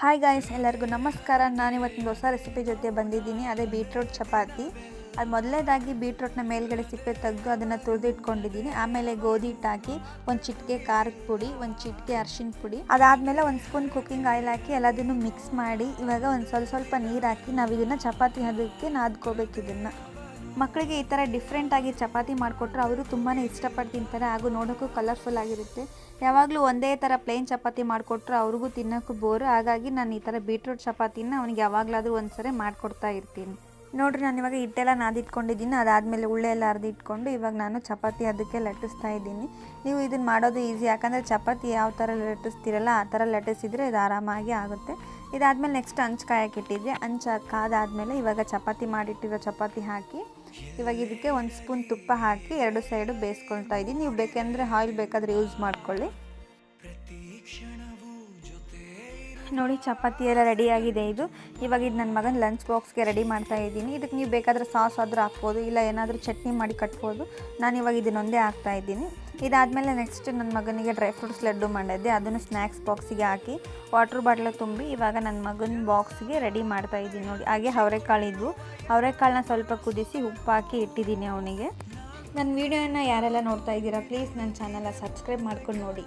Hi guys, ಎಲ್ಲರಿಗೂ ನಮಸ್ಕಾರ. ನಾನಿವತ್ತಿನ ಹೊಸ ರೆಸಿಪಿ ಜೊತೆ ಬಂದಿದ್ದೀನಿ. ಅದೇ ಬೀಟ್ರೂಟ್ ಚಪಾತಿ. ಅದು ಮೊದಲನೇದಾಗಿ ಬೀಟ್ರೂಟ್ನ ಮೇಲ್ಗಡೆ ಸಿಪ್ಪೆ ತೆಗೆದು ಅದನ್ನು ತುಳಿದಿಟ್ಕೊಂಡಿದ್ದೀನಿ. ಆಮೇಲೆ ಗೋಧಿ ಹಿಟ್ಟು ಹಾಕಿ ಒಂದು ಚಿಟಿಕೆ ಖಾರದ ಪುಡಿ, ಒಂದು ಚಿಟಿಕೆ ಅರಿಶಿನ ಪುಡಿ, ಅದಾದಮೇಲೆ ಒಂದು ಸ್ಪೂನ್ ಕುಕ್ಕಿಂಗ್ ಆಯಿಲ್ ಹಾಕಿ ಎಲ್ಲದನ್ನು ಮಿಕ್ಸ್ ಮಾಡಿ ಇವಾಗ ಒಂದು ಸ್ವಲ್ಪ ನೀರು ಹಾಕಿ ನಾವು ಇದನ್ನು ಚಪಾತಿ ಹದಕ್ಕೆ ನಾದ್ಕೋಬೇಕು. ಇದನ್ನು ಮಕ್ಕಳಿಗೆ ಈ ಥರ ಡಿಫ್ರೆಂಟಾಗಿ ಚಪಾತಿ ಮಾಡಿಕೊಟ್ರೆ ಅವರು ತುಂಬಾ ಇಷ್ಟಪಟ್ಟು ತಿಂತಾರೆ. ಹಾಗೂ ನೋಡೋಕ್ಕೂ ಕಲರ್ಫುಲ್ ಆಗಿರುತ್ತೆ. ಯಾವಾಗಲೂ ಒಂದೇ ಥರ ಪ್ಲೇನ್ ಚಪಾತಿ ಮಾಡಿಕೊಟ್ರೆ ಅವ್ರಿಗೂ ತಿನ್ನೋಕ್ಕೂ ಬೋರು. ಹಾಗಾಗಿ ನಾನು ಈ ಥರ ಬೀಟ್ರೂಟ್ ಚಪಾತಿನ ಅವನಿಗೆ ಯಾವಾಗಲಾದರೂ ಒಂದ್ಸರಿ ಮಾಡಿಕೊಡ್ತಾ ಇರ್ತೀನಿ. ನೋಡಿರಿ, ನಾನು ಇವಾಗ ಹಿಟ್ಟೆಲ್ಲ ನಾದಿಟ್ಕೊಂಡಿದ್ದೀನಿ. ಅದಾದಮೇಲೆ ಉಳ್ಳೆ ಎಲ್ಲ ಅರ್ದಿಟ್ಕೊಂಡು ಇವಾಗ ನಾನು ಚಪಾತಿ ಅದಕ್ಕೆ ಲಟ್ಟಿಸ್ತಾ ಇದ್ದೀನಿ. ನೀವು ಇದನ್ನು ಮಾಡೋದು ಈಸಿ, ಯಾಕಂದರೆ ಚಪಾತಿ ಯಾವ ಥರ ಲಟ್ಟಿಸ್ತೀರಲ್ಲ ಆ ಥರ ಲಟ್ಟಿಸಿದರೆ ಇದು ಆರಾಮಾಗಿ ಆಗುತ್ತೆ. ಇದಾದಮೇಲೆ ನೆಕ್ಸ್ಟ್ ಹಂಚು ಕಾಯಕ್ಕೆ ಇಟ್ಟಿದ್ದೆ. ಹಂಚು ಕಾದಾದಮೇಲೆ ಇವಾಗ ಚಪಾತಿ ಮಾಡಿಟ್ಟಿರೋ ಚಪಾತಿ ಹಾಕಿ ಇವಾಗ ಇದಕ್ಕೆ ಒಂದು ಸ್ಪೂನ್ ತುಪ್ಪ ಹಾಕಿ ಎರಡು ಸೈಡು ಬೇಯಿಸ್ಕೊಳ್ತಾ ಇದ್ದೀನಿ. ನೀವು ಬೇಕೆಂದರೆ ಆಯಿಲ್ ಬೇಕಾದರೆ ಯೂಸ್ ಮಾಡ್ಕೊಳ್ಳಿ. ನೋಡಿ, ಚಪಾತಿ ಎಲ್ಲ ರೆಡಿಯಾಗಿದೆ. ಇವಾಗ ಇದು ನನ್ನ ಮಗನ ಲಂಚ್ ಬಾಕ್ಸ್ಗೆ ರೆಡಿ ಮಾಡ್ತಾ ಇದ್ದೀನಿ. ಇದಕ್ಕೆ ನೀವು ಬೇಕಾದರೆ ಸಾಸ್ ಆದರೂ ಹಾಕ್ಬೋದು, ಇಲ್ಲ ಏನಾದರೂ ಚಟ್ನಿ ಮಾಡಿ ಕಟ್ಬೋದು. ನಾನು ಇವಾಗ ಇದನ್ನೊಂದೇ ಹಾಕ್ತಾ ಇದ್ದೀನಿ. ಇದಾದಮೇಲೆ ನೆಕ್ಸ್ಟ್ ನನ್ನ ಮಗನಿಗೆ ಡ್ರೈ ಫ್ರೂಟ್ಸ್ ಲಡ್ಡು ಮಾಡಿದ್ದೆ. ಅದನ್ನು ಸ್ನ್ಯಾಕ್ಸ್ ಬಾಕ್ಸಿಗೆ ಹಾಕಿ ವಾಟ್ರ್ ಬಾಟ್ಲ ತುಂಬಿ ಇವಾಗ ನನ್ನ ಮಗನ ಬಾಕ್ಸ್ಗೆ ರೆಡಿ ಮಾಡ್ತಾ ಇದ್ದೀನಿ. ನೋಡಿ, ಹಾಗೆ ಅವರೆಕಾಳು ಅವರೆಕಾಳನ್ನ ಸ್ವಲ್ಪ ಕುದಿಸಿ ಉಪ್ಪು ಹಾಕಿ ಇಟ್ಟಿದ್ದೀನಿ ಅವನಿಗೆ. ನನ್ನ ವೀಡಿಯೋನ ಯಾರೆಲ್ಲ ನೋಡ್ತಾ ಇದ್ದೀರಾ, ಪ್ಲೀಸ್ ನನ್ನ ಚಾನಲ್ನ ಸಬ್ಸ್ಕ್ರೈಬ್ ಮಾಡ್ಕೊಂಡು ನೋಡಿ.